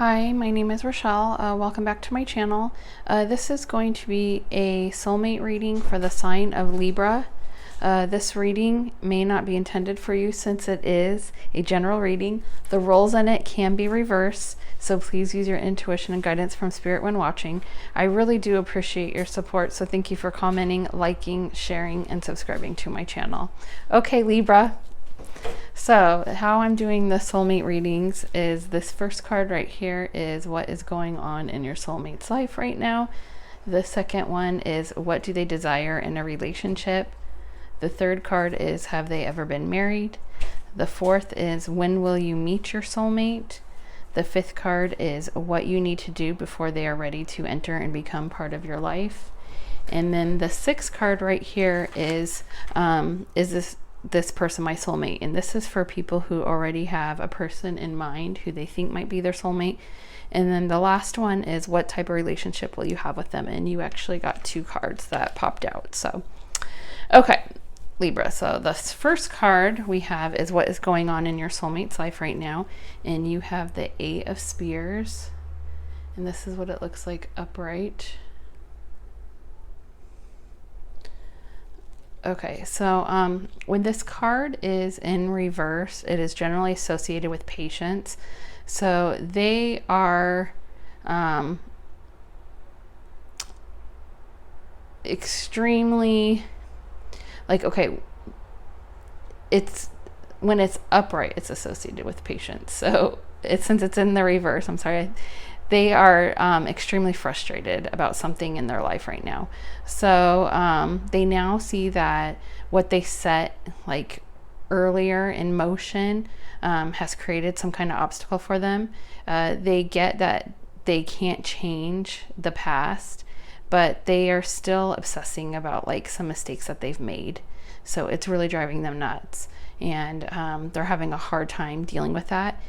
Hi, my name is Rochelle. Welcome back to my channel. This is going to be a soulmate reading for the sign of Libra. This reading may not be intended for you since it is a general reading. The roles in it can be reversed, so please use your intuition and guidance from Spirit when watching. I really do appreciate your support, so thank you for commenting, liking, sharing, and subscribing to my channel. Okay, Libra. So how I'm doing the soulmate readings is this first card right here is what is going on in your soulmate's life right now. The second one is what do they desire in a relationship. The third card is have they ever been married. The fourth is when will you meet your soulmate. The fifth card is what you need to do before they are ready to enter and become part of your life. And then the sixth card right here is this person my soulmate, and this is for people who already have a person in mind who they think might be their soulmate. And then the last one is what type of relationship will you have with them, and you actually got two cards that popped out. So okay, Libra, so the first card we have is what is going on in your soulmate's life right now, and you have the Eight of Spears, and this is what it looks like upright. Okay, so when this card is in reverse, it is generally associated with patience. So they are extremely, like, okay, it's when it's upright, it's associated with patience. So since it's in the reverse, I'm sorry, they are extremely frustrated about something in their life right now. So they now see that what they set like earlier in motion has created some kind of obstacle for them. They get that they can't change the past, but they are still obsessing about like some mistakes that they've made. So it's really driving them nuts, and they're having a hard time dealing with that.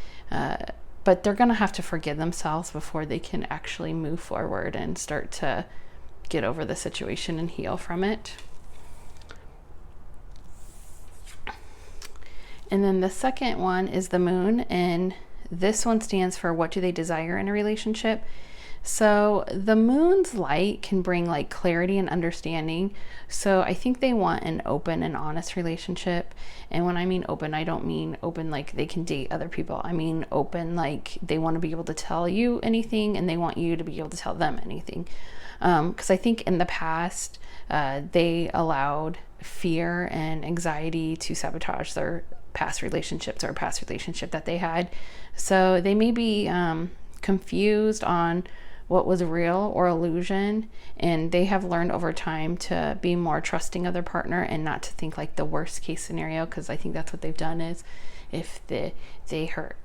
But they're going to have to forgive themselves before they can actually move forward and start to get over the situation and heal from it. And then the second one is the Moon, and this one stands for what do they desire in a relationship. So the Moon's light can bring like clarity and understanding. So I think they want an open and honest relationship. And when I mean open, I don't mean open like they can date other people. I mean open like they want to be able to tell you anything and they want you to be able to tell them anything. Because I think in the past, they allowed fear and anxiety to sabotage their past relationships or a past relationship that they had. So they may be confused on what was real or illusion, and they have learned over time to be more trusting of their partner and not to think like the worst case scenario, because I think that's what they've done is if they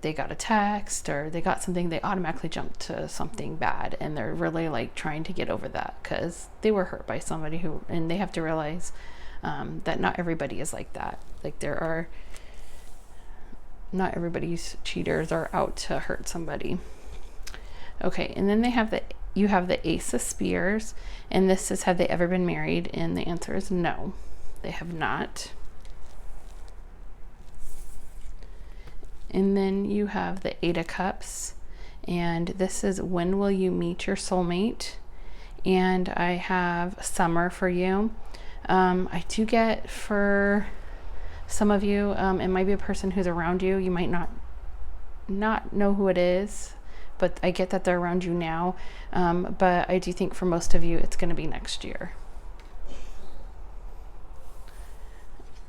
got a text or they got something, they automatically jump to something bad, and they're really like trying to get over that because they were hurt by somebody who, and they have to realize that not everybody is like that. Like not everybody's cheaters are out to hurt somebody. Okay, and then you have the Ace of Spears, and this is have they ever been married, and the answer is no, they have not. And then you have the Eight of Cups, and this is when will you meet your soulmate. And I have summer for you. I do get for some of you, it might be a person who's around you. You might not know who it is, but I get that they're around you now. But I do think for most of you, it's going to be next year.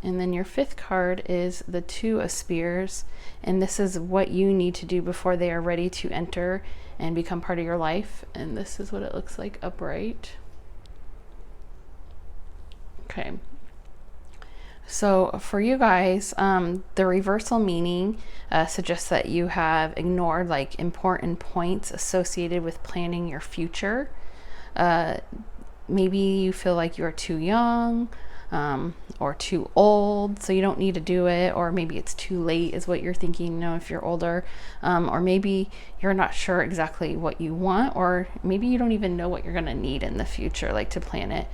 And then your fifth card is the Two of Spears, and this is what you need to do before they are ready to enter and become part of your life. And this is what it looks like upright. Okay. So for you guys, the reversal meaning suggests that you have ignored like important points associated with planning your future. Maybe you feel like you're too young or too old, so you don't need to do it, or maybe it's too late is what you're thinking, you know, if you're older, or maybe you're not sure exactly what you want, or maybe you don't even know what you're going to need in the future, like to plan it.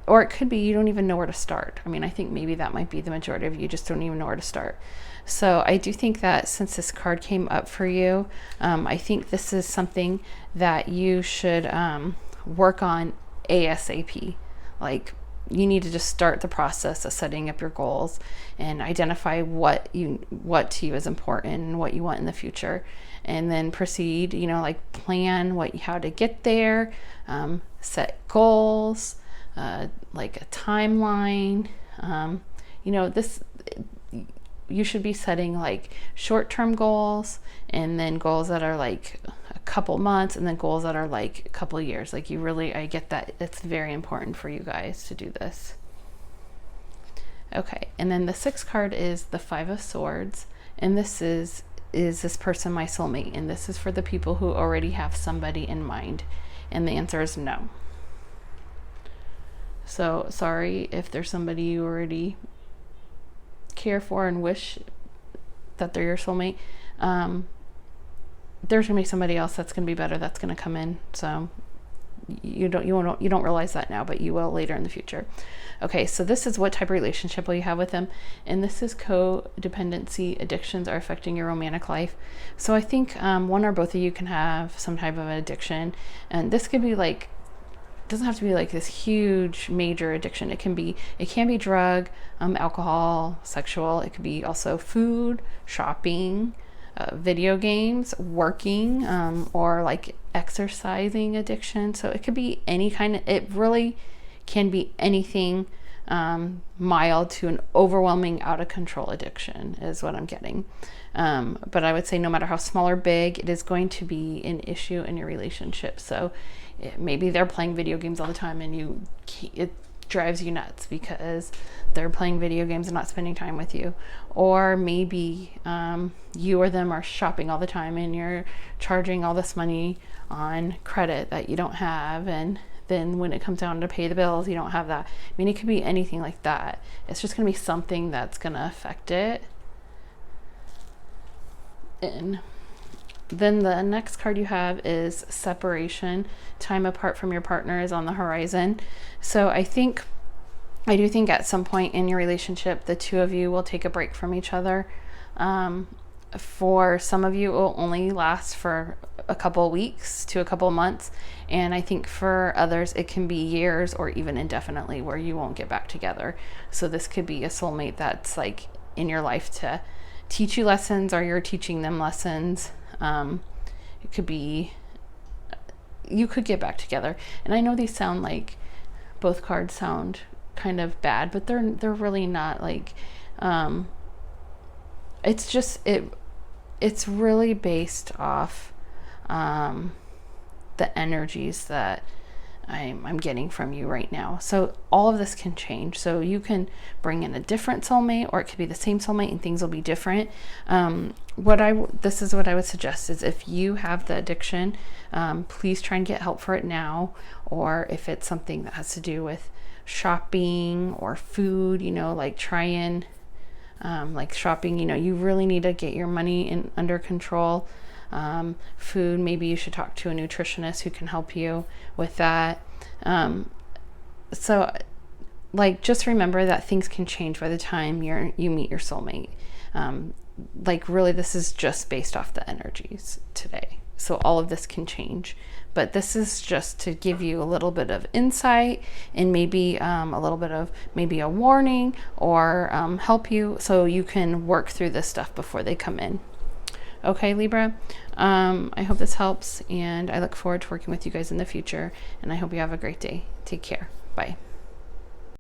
Or it could be you don't even know where to start. I mean, I think maybe that might be the majority of you just don't even know where to start. So I do think that since this card came up for you, I think this is something that you should work on ASAP. Like, you need to just start the process of setting up your goals and identify what to you is important and what you want in the future, and then proceed, like plan how to get there, set goals, like a timeline. This, you should be setting like short-term goals, and then goals that are like a couple months, and then goals that are like a couple years. Like, I get that it's very important for you guys to do this. Okay, and then the 6th card is the 5 of Swords, and this is this person my soulmate? And this is for the people who already have somebody in mind, and the answer is no. So sorry if there's somebody you already care for and wish that they're your soulmate. There's gonna be somebody else that's gonna be better, that's gonna come in. So you don't realize that now, but you will later in the future. Okay, so this is what type of relationship will you have with them, and this is codependency. Addictions are affecting your romantic life. So I think one or both of you can have some type of an addiction, and this could be like, doesn't have to be like this huge major addiction. It can be drug, alcohol, sexual. It could be also food, shopping, video games, working, or like exercising addiction. So it could be any kind of, it really can be anything mild to an overwhelming, out of control addiction is what I'm getting. But I would say no matter how small or big, it is going to be an issue in your relationship. So maybe they're playing video games all the time, and it drives you nuts because they're playing video games and not spending time with you. Or maybe you or them are shopping all the time, and you're charging all this money on credit that you don't have, and then when it comes down to pay the bills, you don't have that. I mean, it could be anything like that. It's just going to be something that's going to affect it. And then the next card you have is separation. Time apart from your partner is on the horizon. So I do think at some point in your relationship, the two of you will take a break from each other. For some of you, it will only last for a couple of weeks to a couple of months. And I think for others, it can be years or even indefinitely where you won't get back together. So this could be a soulmate that's like in your life to teach you lessons, or you're teaching them lessons. It could be, you could get back together. And I know these sound like, both cards sound kind of bad, but they're really not. Like, it's just, it's really based off the energies that I'm getting from you right now. So all of this can change. So you can bring in a different soulmate, or it could be the same soulmate and things will be different. This is what I would suggest is, if you have the addiction, please try and get help for it now. Or if it's something that has to do with shopping or food, like try and like shopping, you really need to get your money under control. Food, maybe you should talk to a nutritionist who can help you with that. So like, just remember that things can change by the time you meet your soulmate. Like, really, this is just based off the energies today. So all of this can change, but this is just to give you a little bit of insight, and maybe a little bit of maybe a warning, or help you so you can work through this stuff before they come in. Okay, Libra, I hope this helps, and I look forward to working with you guys in the future, and I hope you have a great day. Take care. Bye.